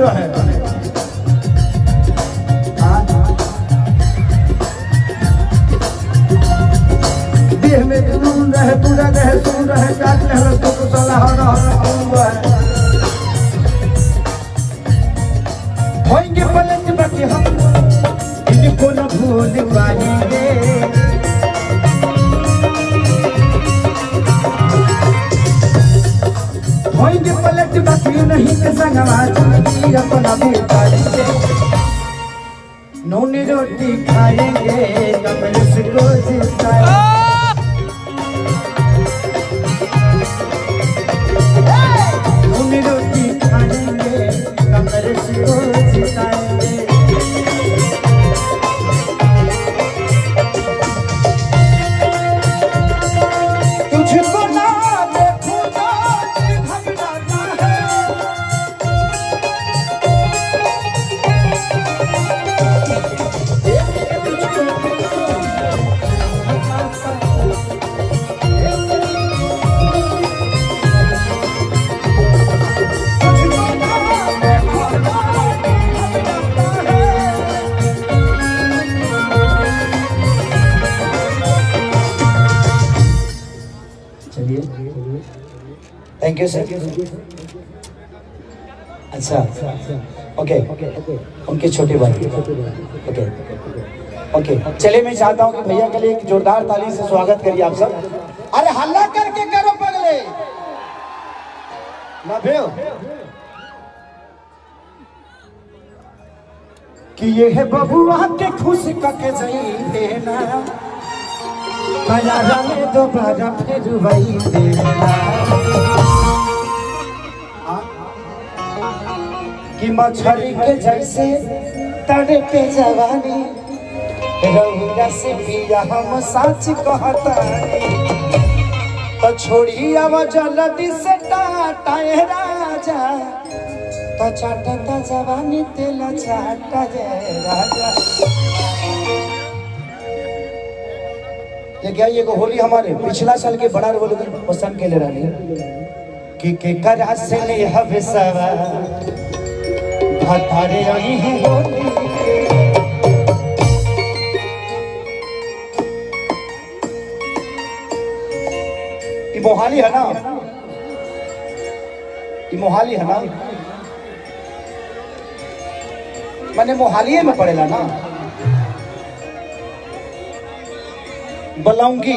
रहे देह में जुनून रहे पूरा रहे सुन रहे काट ले रस्तो को सलाह रहा होंगे पलट बाकी हम इनको न भूल पाएंगे होंगे पलट बाकी नहीं के संग आवाज अपना भी पाएंगे नूनी रोटी खाएंगे कमल से रोज नूनी रोटी खाएंगे कमल से रोज खाएंगे तुझको ना देखूं तो घबराता है थैंक यू सर। अच्छा ओके उनके छोटे भाई ओके ओके चलिए मैं चाहता हूँ कि भैया के लिए एक जोरदार ताली से स्वागत करिए आप सब। अरे हल्ला करके करो पगले ना भेओ कि ये है बबुआ के खुश करके जाइए ना बाजारा में दोबारा फिर वही देना कि मछली के जैसे तड़े पे जवानी रहुरा से पिया हम सच कहता तो छोड़ी अब जल्दी से टाटाए राजा तो चाटता जवानी तेल चाटा जय राजा। ये क्या ये को होली हमारे पिछला साल के बड़ा रोल पसंद के ले रही कि करा से ले हवे सवा भतारे आई है होली ये मोहाली है ना ये मोहाली है ना मैंने मोहाली में पढ़ेला ना बलौंगी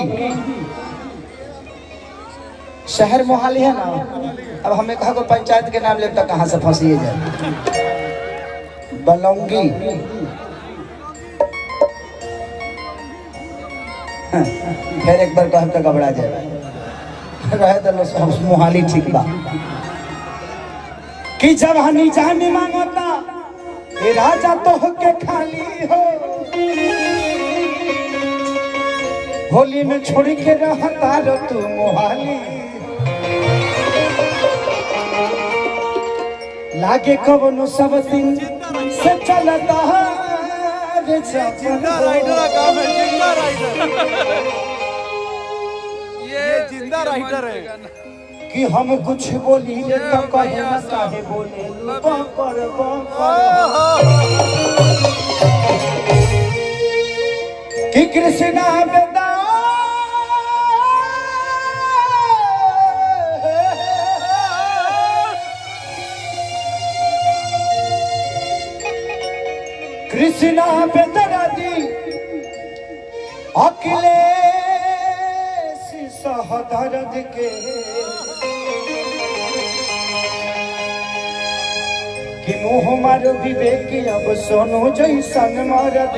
शहर मोहाली है ना। अब हमें कहा कोई पंचायत के नाम लेता कहाँ से फंसिए जाए बलौंगी फिर एक बार कहा तो घबरा जाए रहे तो मोहाली ठीक बा कि जब हनी जानी मांगता ये राजा तो के खाली हो होली में छोड़ के रहता रो तू मोहाली लागे कवनो सब दिन से चलता है जिंदा राइडर का काम है जिंदा राइडर ये जिंदा राइडर है कि हम कुछ बोली तो कहे ना काहे बोले बकर कि कृष्णा बेदा कृष्णा बेदरादी अखिलेश सहदर्द के कि मुँह मारो विवेक अब सोनो जैसन मरद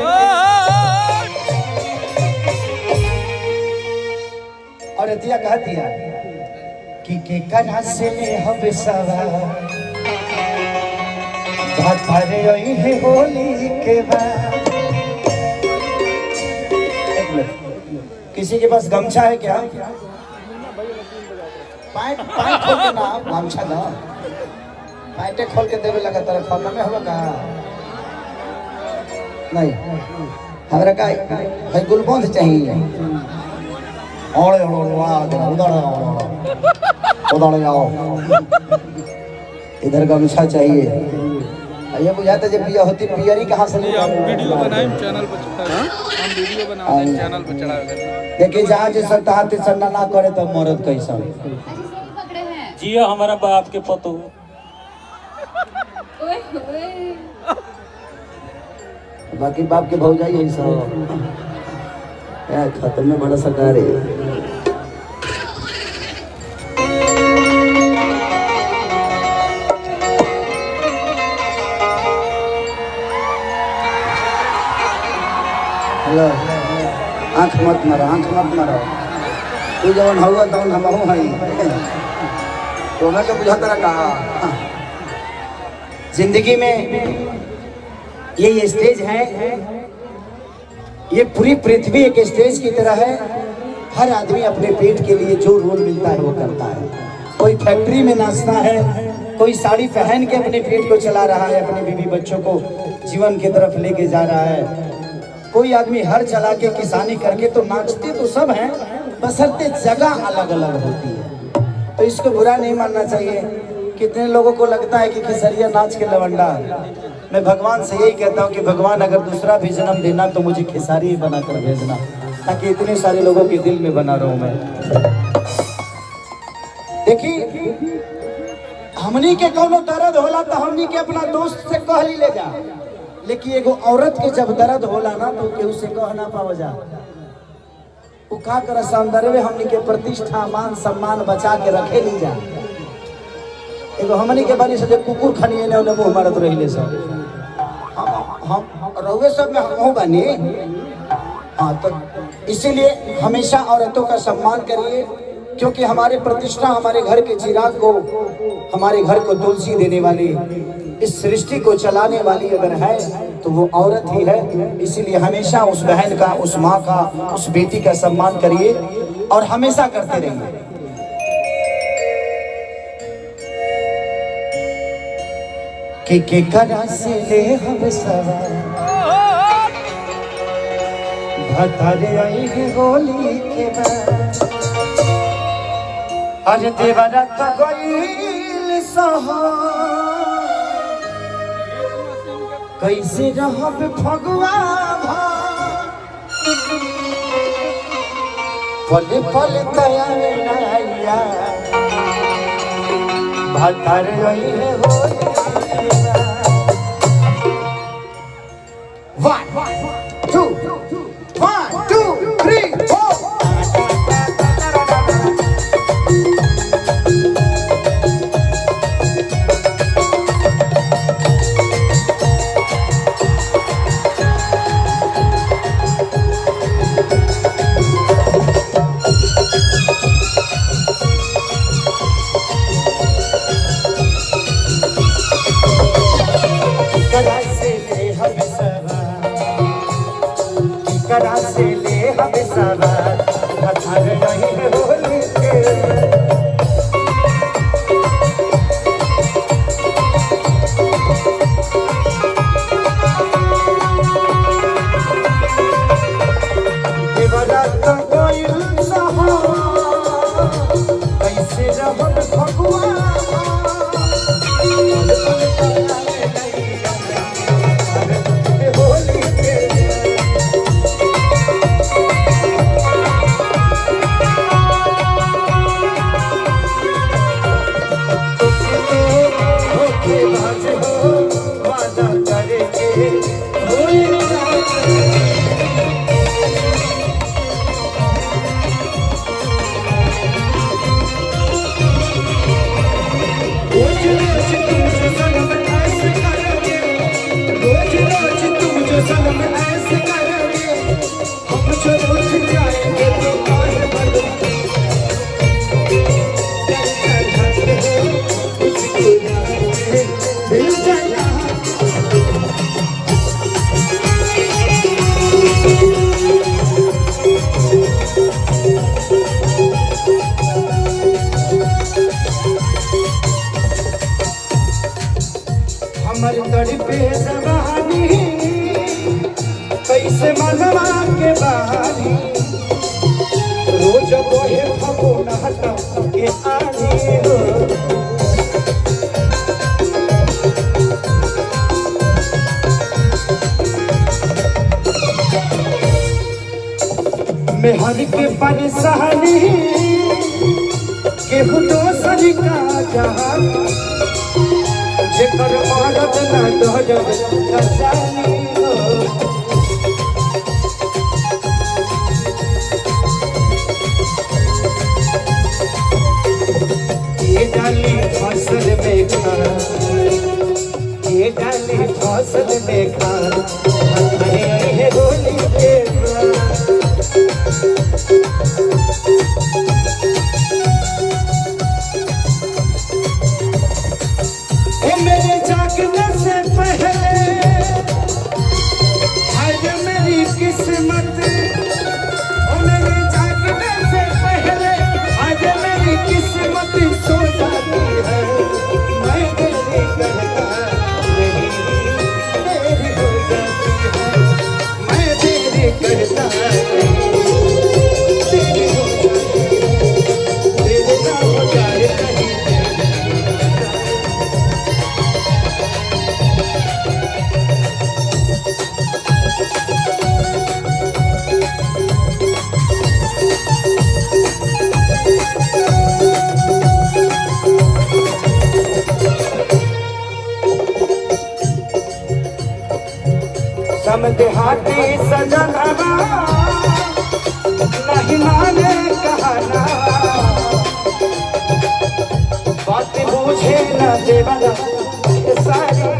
और दिया कह दिया कि करा से हब सवा भरे है होली के बाद। किसी के पास गमछा है क्या? पैंट खोल के ना गमछा ना पैंटे खोल के देवे लगा तरफ खाना में होगा कहा नहीं हमारा का भाई गुलबंद चाहिए और उधर गमछा चाहिए। ये बुझाता जब पिया होती पियरी कहाँ से हम वीडियो बनाएं चैनल पर चढ़ा हम वीडियो बनाएं चैनल पर चढ़ा देखिए जहाँ जैसा तहा तैसा ना करे तो मरद कैसा जिया हमारा बाप के पतो बाकी बाप के भौजाई है सब यार खत्म में बड़ा सरकार है। हेलो आँख मत मारो तू जवन हुआ तवन हम हई तो मैं तो बुझाता रहा जिंदगी में ये स्टेज है, ये पूरी पृथ्वी एक स्टेज की तरह है। हर आदमी अपने पेट के लिए जो रोल मिलता है वो करता है। कोई फैक्ट्री में नाचता है, कोई साड़ी पहन के अपने पेट को चला रहा है, अपने बीवी बच्चों को जीवन की तरफ लेके जा रहा है। कोई आदमी हर चला के किसानी करके तो नाचते तो सब हैं, बशर्ते जगह अलग अलग होती है। तो इसको बुरा नहीं मानना चाहिए। कितने लोगों को लगता है कि खेसरिया नाच के लवंडा। मैं भगवान से यही कहता हूँ कि भगवान अगर दूसरा भी जन्म देना तो मुझे खेसारी ही बना कर भेजना, ताकि इतने सारे लोगों के दिल में बना रहूं मैं। देखिए हमनी के कोनो दर्द होला तो हमनी के अपना दोस्त से कह ली ले जा, लेकिन एगो औरत के जब दर्द होला ना तो केहू से कह ना पाव जा। वो का कर सौंदर्य हमनी के प्रतिष्ठा मान सम्मान बचा के रखे ली जा। एगो हमनी के बानी से कुकुर खनिए ने मुंह मारत रहिले सब। हम रहुए सब में हम बानी। हाँ तो इसीलिए हमेशा औरतों का सम्मान करिए, क्योंकि हमारे प्रतिष्ठा, हमारे घर के चिराग को, हमारे घर को तुलसी देने वाली, इस सृष्टि को चलाने वाली अगर है तो वो औरत ही है। इसीलिए हमेशा उस बहन का, उस माँ का, उस बेटी का सम्मान करिए और हमेशा करते रहिए। के करा से ले हम सवार भतारे आई है होली के बाद। अरे देवरा तो गईल सहा कैसे रहब फगुआ पल पल तैयार भतार है हो। 1 2 1 2 3 4 करा से ले हम सवार भतार नहीं है होली के। देवरा तो गईल सहा कैसे रहब फगुआ हमारी तड़पे जवानी कैसे मनवा के बहानी रोज बोहे फगुन हटा के आनी हो। मेहर के परेशानी केहू दोसर का जहां जेकर मरद ना दहजब कसानी हो। ये डाली फसल में खान, ये डाली फसल में खान, हमारे होली के मेरे जागने से पहले आज मेरी किस्मत, ओ मेरे जागने से पहले आज मेरी किस्मत सो जाती है। मैं तेरी करता नहीं तेरी हो जाती है, मैं तेरी करता नहीं तेरी हो जाती है, तेरे ना हो जाए नहीं। देहाती सजनवा नहीं माने कहना, बात बूझे न देवना सारी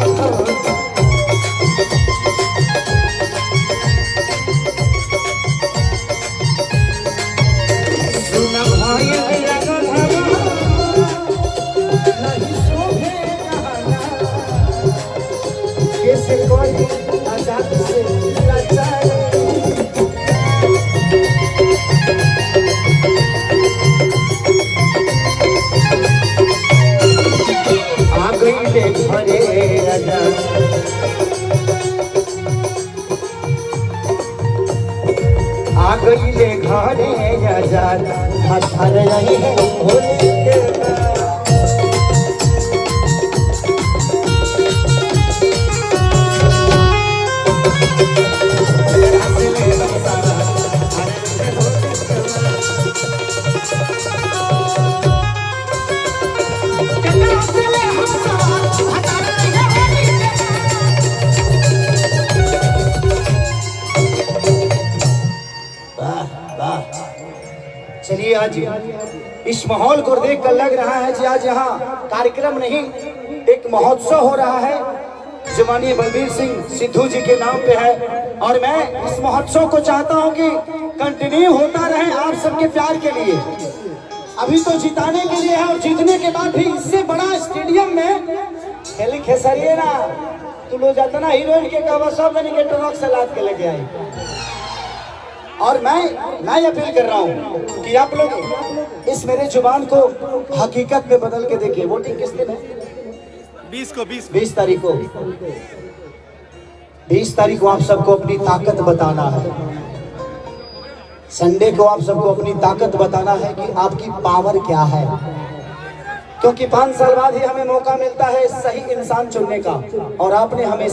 सुन भाई नहीं शोभे कहना, कैसे कोई आजाद से आ गई ले घरे आजाद, आ गई ले घरे आजाद, हथर रही है होली के चलिए आज इस माहौल को देखकर लग रहा है कि आज यहाँ कार्यक्रम नहीं एक महोत्सव हो रहा है जो माननीय बलबीर सिंह सिद्धू जी के नाम पे है। और मैं इस महोत्सव को चाहता हूँ कि कंटिन्यू होता रहे आप सबके प्यार के लिए। अभी तो जिताने के लिए है और जीतने के बाद भी इससे बड़ा स्टेडियम में खेली खेसरिए ना तू लो जाता ना हीरोइन के कवर सब मैंने ट्रक से लाद के लेके आई। और मैं अपील कर रहा हूँ कि आप लोग इस मेरे जुबान को हकीकत में बदल के देखिए। वोटिंग किस दिन है? 20 तारीख को 20 तारीख को आप सबको अपनी ताकत बताना है। संडे को आप सबको अपनी ताकत बताना है कि आपकी पावर क्या है, क्योंकि 5 साल बाद ही हमें मौका मिलता है सही इंसान चुनने का और आपने हमें